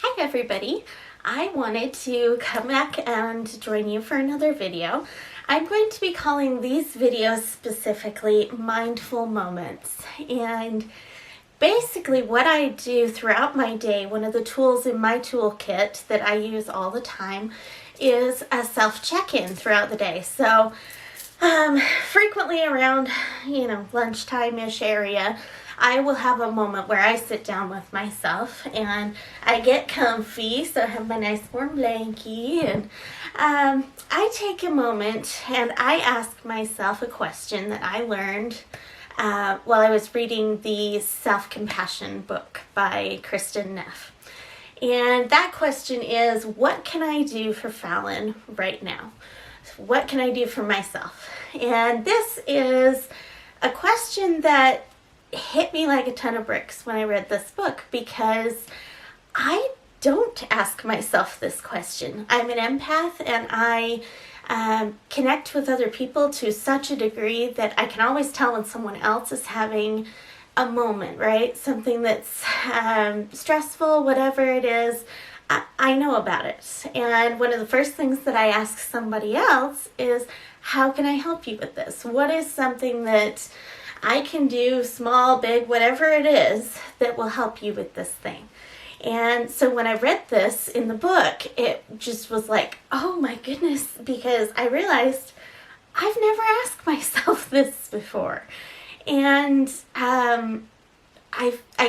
Hi everybody! I wanted to come back and join you for another video. I'm going to be calling these videos specifically mindful moments, and basically what I do throughout my day, one of the tools in my toolkit that I use all the time is a self-check-in throughout the day. So frequently around, lunchtime-ish area, I will have a moment where I sit down with myself and I get comfy, so I have my nice warm blankie, and I take a moment and I ask myself a question that I learned while I was reading the Self-Compassion book by Kristin Neff. And that question is, what can I do for Fallon right now? What can I do for myself? And this is a question that hit me like a ton of bricks when I read this book, because I don't ask myself this question. I'm an empath, and I connect with other people to such a degree that I can always tell when someone else is having a moment, right? Something that's stressful, whatever it is, I know about it. And one of the first things that I ask somebody else is, how can I help you with this? What is something that I can do, small, big, whatever it is, that will help you with this thing? And so when I read this in the book, it just was like, oh my goodness, because I realized I've never asked myself this before. And I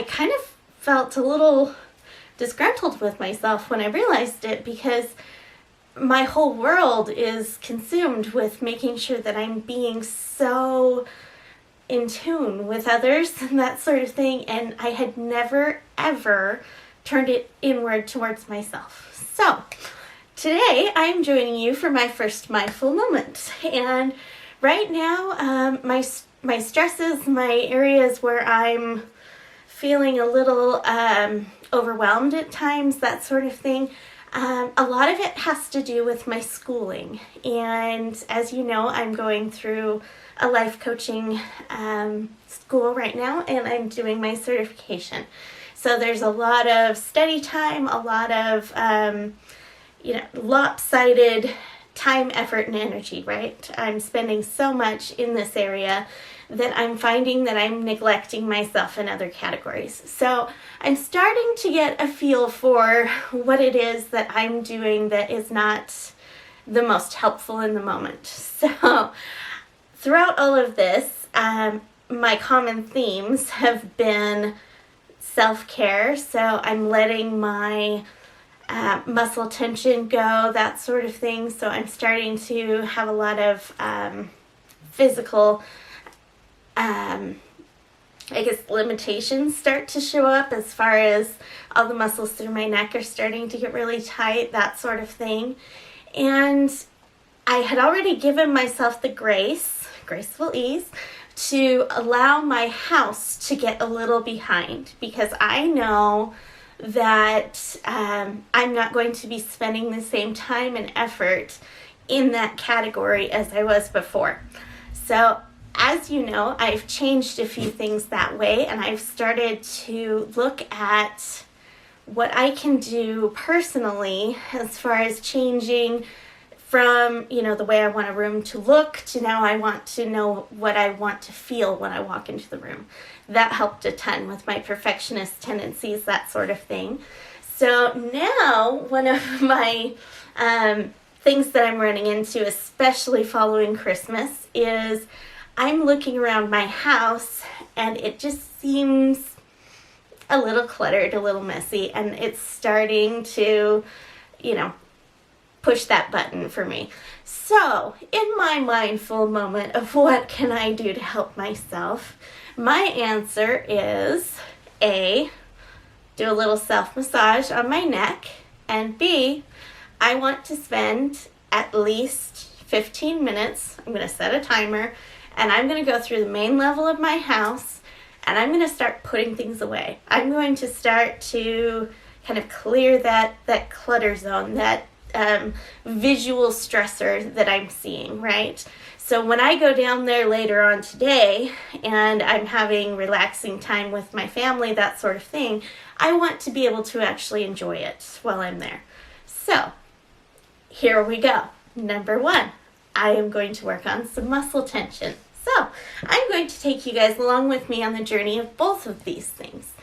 kind of felt a little disgruntled with myself when I realized it, because my whole world is consumed with making sure that I'm being so in tune with others and that sort of thing, and I had never ever turned it inward towards myself. So today I'm joining you for my first mindful moment, and right now my stresses, my areas where I'm feeling a little overwhelmed at times, that sort of thing, a lot of it has to do with my schooling. And as you know, I'm going through a life coaching school right now, and I'm doing my certification. So there's a lot of study time, a lot of lopsided time, effort, and energy, right? I'm spending so much in this area that I'm finding that I'm neglecting myself in other categories. So I'm starting to get a feel for what it is that I'm doing that is not the most helpful in the moment. So throughout all of this, my common themes have been self-care. So I'm letting my muscle tension go, that sort of thing. So I'm starting to have a lot of physical limitations start to show up, as far as all the muscles through my neck are starting to get really tight, that sort of thing. And I had already given myself the graceful ease, to allow my house to get a little behind, because I know that I'm not going to be spending the same time and effort in that category as I was before. So as you know, I've changed a few things that way, and I've started to look at what I can do personally as far as changing from, the way I want a room to look, to now I want to know what I want to feel when I walk into the room. That helped a ton with my perfectionist tendencies, that sort of thing. So now one of my things that I'm running into, especially following Christmas, is I'm looking around my house and it just seems a little cluttered, a little messy, and it's starting to, push that button for me. So in my mindful moment of what can I do to help myself, my answer is A, do a little self-massage on my neck, and B, I want to spend at least 15 minutes, I'm going to set a timer, and I'm going to go through the main level of my house, and I'm going to start putting things away. I'm going to start to kind of clear that clutter zone, that visual stressor that I'm seeing, right? So So when I go down there later on today and I'm having relaxing time with my family, that sort of thing, I want to be able to actually enjoy it while I'm there. So here we go. Number 1, I am going to work on some muscle tension. So I'm going to take you guys along with me on the journey of both of these things.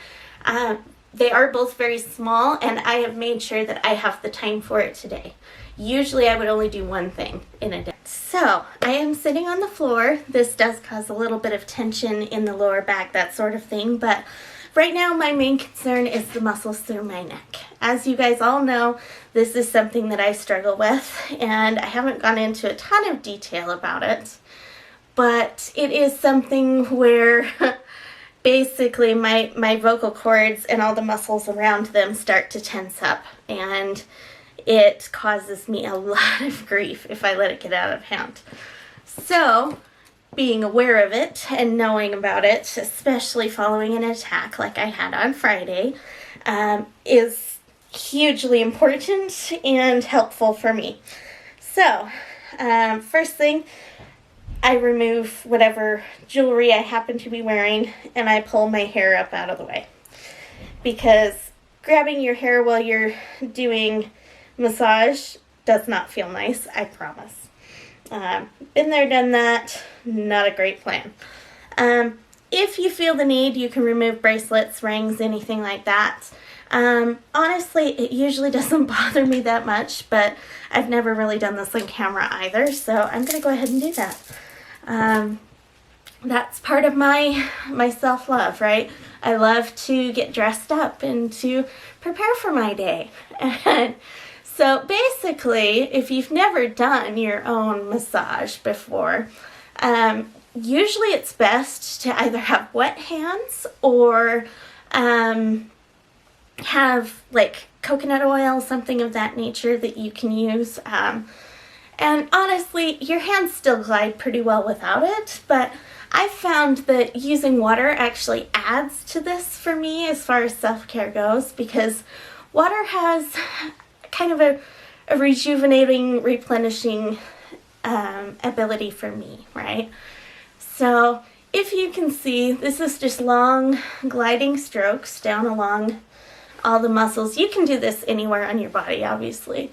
They are both very small, and I have made sure that I have the time for it today. Usually I would only do one thing in a day. So I am sitting on the floor. This does cause a little bit of tension in the lower back, that sort of thing, but right now my main concern is the muscles through my neck. As you guys all know, this is something that I struggle with, and I haven't gone into a ton of detail about it, but it is something where basically my vocal cords and all the muscles around them start to tense up, and it causes me a lot of grief if I let it get out of hand. So being aware of it and knowing about it, especially following an attack like I had on Friday, is hugely important and helpful for me. So first thing, I remove whatever jewelry I happen to be wearing, and I pull my hair up out of the way. Because grabbing your hair while you're doing massage does not feel nice, I promise. Been there, done that, not a great plan. If you feel the need, you can remove bracelets, rings, anything like that. Honestly, it usually doesn't bother me that much, but I've never really done this on camera either, so I'm going to go ahead and do that. That's part of my self-love, right? I love to get dressed up and to prepare for my day. And so basically, if you've never done your own massage before, usually it's best to either have wet hands or have like coconut oil, something of that nature that you can use. And honestly, your hands still glide pretty well without it, but I've found that using water actually adds to this for me as far as self-care goes, because water has kind of a rejuvenating, replenishing ability for me, right? So if you can see, this is just long gliding strokes down along all the muscles. You can do this anywhere on your body, obviously.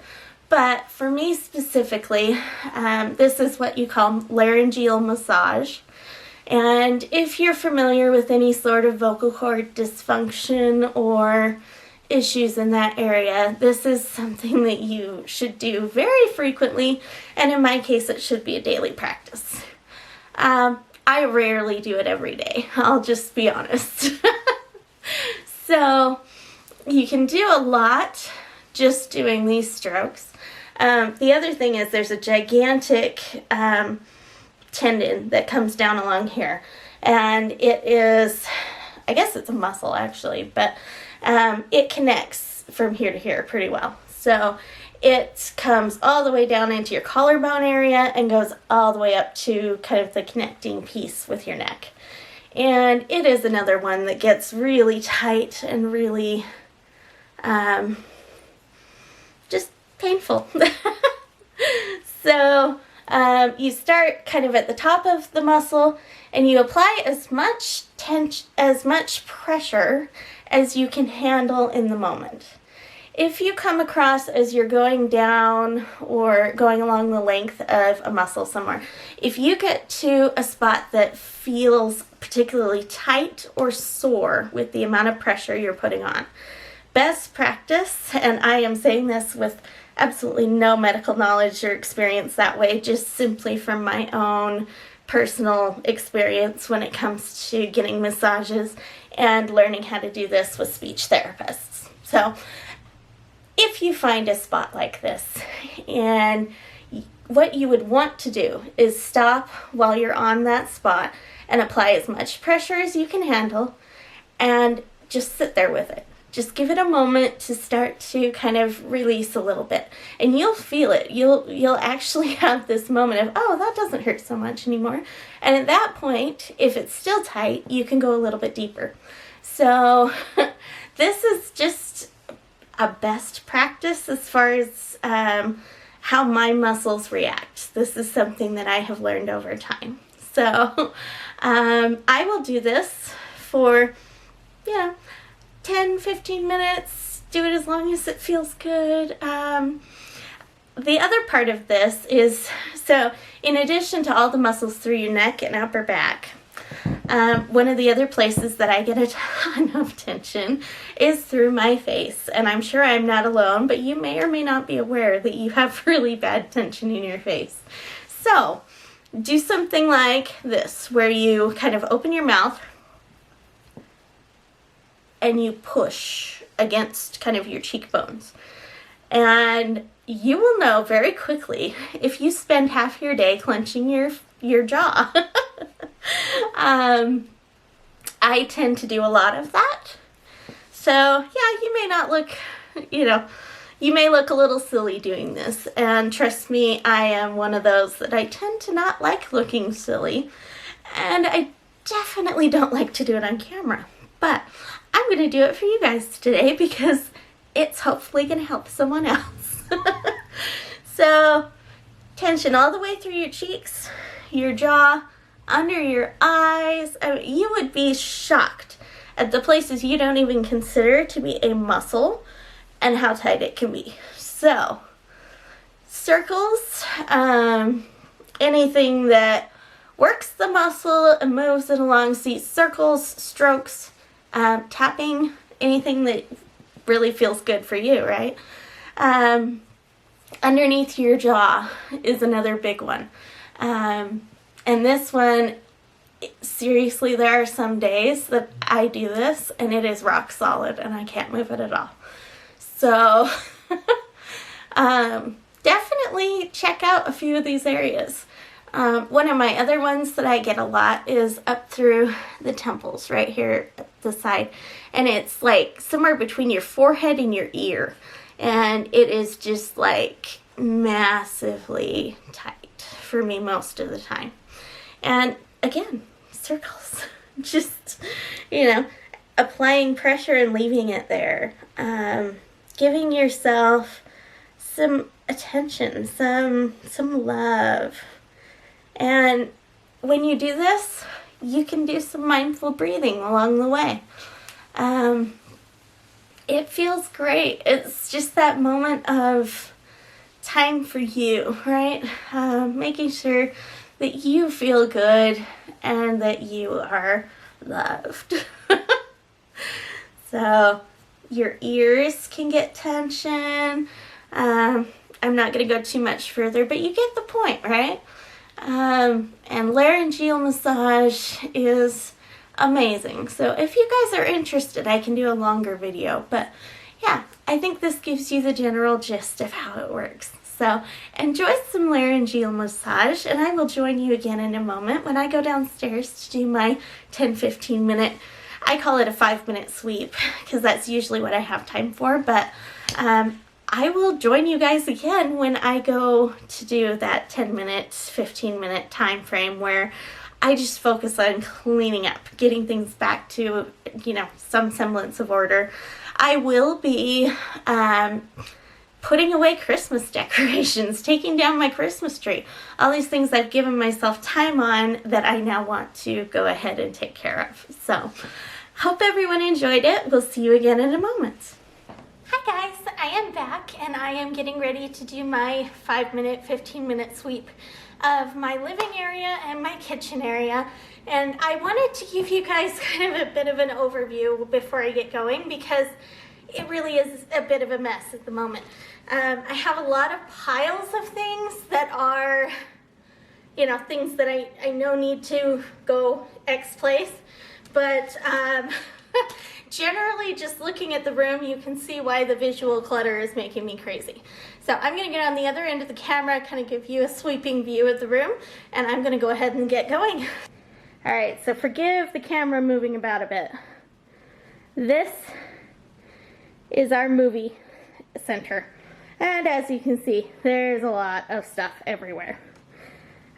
But for me specifically, this is what you call laryngeal massage. And if you're familiar with any sort of vocal cord dysfunction or issues in that area, this is something that you should do very frequently, and in my case it should be a daily practice. I rarely do it every day, I'll just be honest. So you can do a lot just doing these strokes. The other thing is there's a gigantic tendon that comes down along here, and it is, I guess it's a muscle actually, but it connects from here to here pretty well. So it comes all the way down into your collarbone area and goes all the way up to kind of the connecting piece with your neck. And it is another one that gets really tight and really just painful. So you start kind of at the top of the muscle and you apply as much tension, as much pressure as you can handle in the moment. If you come across as you're going down or going along the length of a muscle somewhere, if you get to a spot that feels particularly tight or sore with the amount of pressure you're putting on, best practice, and I am saying this with absolutely no medical knowledge or experience that way, just simply from my own personal experience when it comes to getting massages and learning how to do this with speech therapists. So if you find a spot like this, and what you would want to do is stop while you're on that spot and apply as much pressure as you can handle and just sit there with it. Just give it a moment to start to kind of release a little bit, and you'll feel it. You'll actually have this moment of, oh, that doesn't hurt so much anymore. And at that point, if it's still tight, you can go a little bit deeper. So this is just a best practice as far as how my muscles react. This is something that I have learned over time. So I will do this for, 10, 15 minutes. Do it as long as it feels good. The other part of this is, so in addition to all the muscles through your neck and upper back, one of the other places that I get a ton of tension is through my face. And I'm sure I'm not alone, but you may or may not be aware that you have really bad tension in your face. So do something like this, where you kind of open your mouth and you push against kind of your cheekbones. And you will know very quickly if you spend half your day clenching your jaw. I tend to do a lot of that. So yeah, you may not look, you may look a little silly doing this. And trust me, I am one of those that I tend to not like looking silly. And I definitely don't like to do it on camera. But I'm going to do it for you guys today because it's hopefully going to help someone else. So, tension all the way through your cheeks, your jaw, under your eyes. I mean, you would be shocked at the places you don't even consider to be a muscle and how tight it can be. So, circles, anything that works the muscle and moves it along. See, circles, strokes, tapping, anything that really feels good for you, right? Underneath your jaw is another big one. And this one, seriously, there are some days that I do this and it is rock solid and I can't move it at all. So definitely check out a few of these areas. One of my other ones that I get a lot is up through the temples right here at the side. And it's like somewhere between your forehead and your ear. And it is just like massively tight for me most of the time. And again, circles. Just, applying pressure and leaving it there. Giving yourself some attention, some love. And when you do this, you can do some mindful breathing along the way. It feels great. It's just that moment of time for you, right? Making sure that you feel good and that you are loved. So your ears can get tension. I'm not going to go too much further, but you get the point, right? And laryngeal massage is amazing. So if you guys are interested, I can do a longer video. But yeah, I think this gives you the general gist of how it works. So enjoy some laryngeal massage, and I will join you again in a moment when I go downstairs to do my 10-15 minute, I call it a 5-minute sweep because that's usually what I have time for. But I will join you guys again when I go to do that 10-minute, 15-minute time frame where I just focus on cleaning up, getting things back to, some semblance of order. I will be putting away Christmas decorations, taking down my Christmas tree, all these things I've given myself time on that I now want to go ahead and take care of. So, hope everyone enjoyed it. We'll see you again in a moment. Hi guys, I am back and I am getting ready to do my 5-minute, 15-minute sweep of my living area and my kitchen area. And I wanted to give you guys kind of a bit of an overview before I get going because it really is a bit of a mess at the moment. I have a lot of piles of things that are, things that I know need to go X place, but generally just looking at the room, you can see why the visual clutter is making me crazy. So I'm going to get on the other end of the camera, kind of give you a sweeping view of the room, and I'm going to go ahead and get going. All right, so forgive the camera moving about a bit. This is our movie center. And as you can see, there's a lot of stuff everywhere.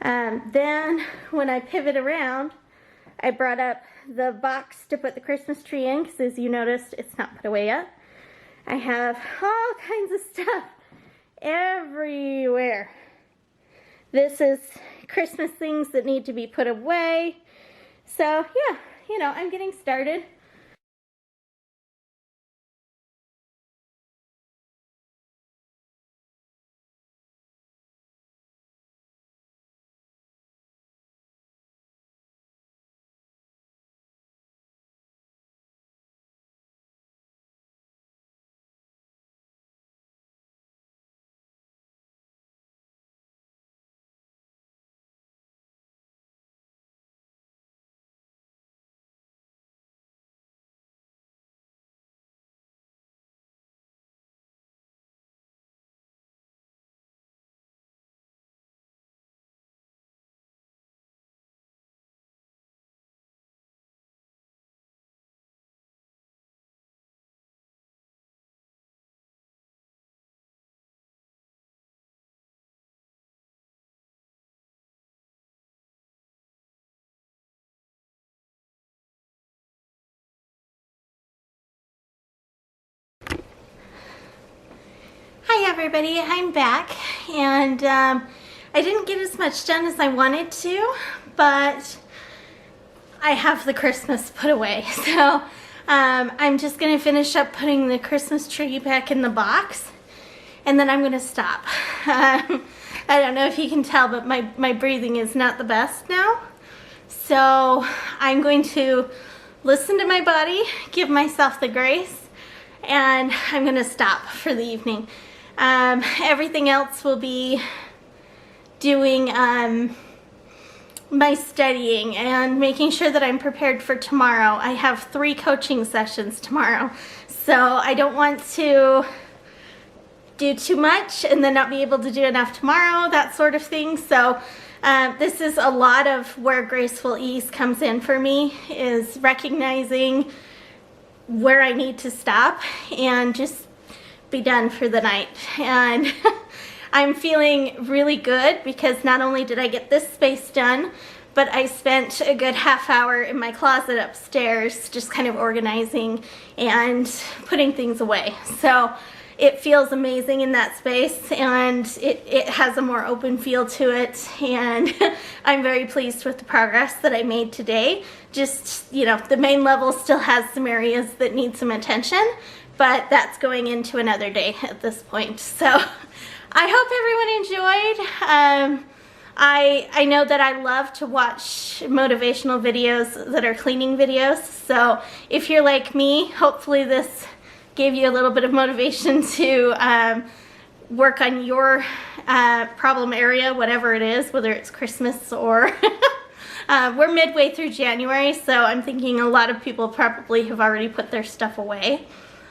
Then when I pivot around, I brought up the box to put the Christmas tree in because as you noticed, it's not put away yet. I have all kinds of stuff everywhere. This is Christmas things that need to be put away. So yeah, you know, I'm getting started. Hi everybody, I'm back, and I didn't get as much done as I wanted to, but I have the Christmas put away. So I'm just going to finish up putting the Christmas tree back in the box, and then I'm going to stop. I don't know if you can tell, but my breathing is not the best now. So I'm going to listen to my body, give myself the grace, and I'm going to stop for the evening. Everything else will be doing my studying and making sure that I'm prepared for tomorrow. I have 3 coaching sessions tomorrow, so I don't want to do too much and then not be able to do enough tomorrow, that sort of thing. So this is a lot of where Graceful Ease comes in for me, is recognizing where I need to stop and just be done for the night. And I'm feeling really good because not only did I get this space done, but I spent a good half hour in my closet upstairs just kind of organizing and putting things away. So it feels amazing in that space, and it has a more open feel to it, and I'm very pleased with the progress that I made today. Just, you know, the main level still has some areas that need some attention, but that's going into another day at this point. So I hope everyone enjoyed. I know that I love to watch motivational videos that are cleaning videos. So if you're like me, hopefully this gave you a little bit of motivation to work on your problem area, whatever it is, whether it's Christmas or we're midway through January, so I'm thinking a lot of people probably have already put their stuff away.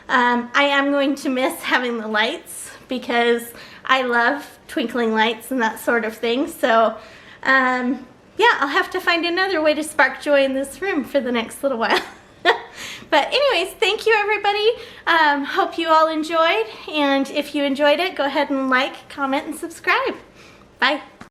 I am going to miss having the lights because I love twinkling lights and that sort of thing. So yeah, I'll have to find another way to spark joy in this room for the next little while. But anyways, thank you everybody. Hope you all enjoyed, and if you enjoyed it, go ahead and like, comment, and subscribe. Bye.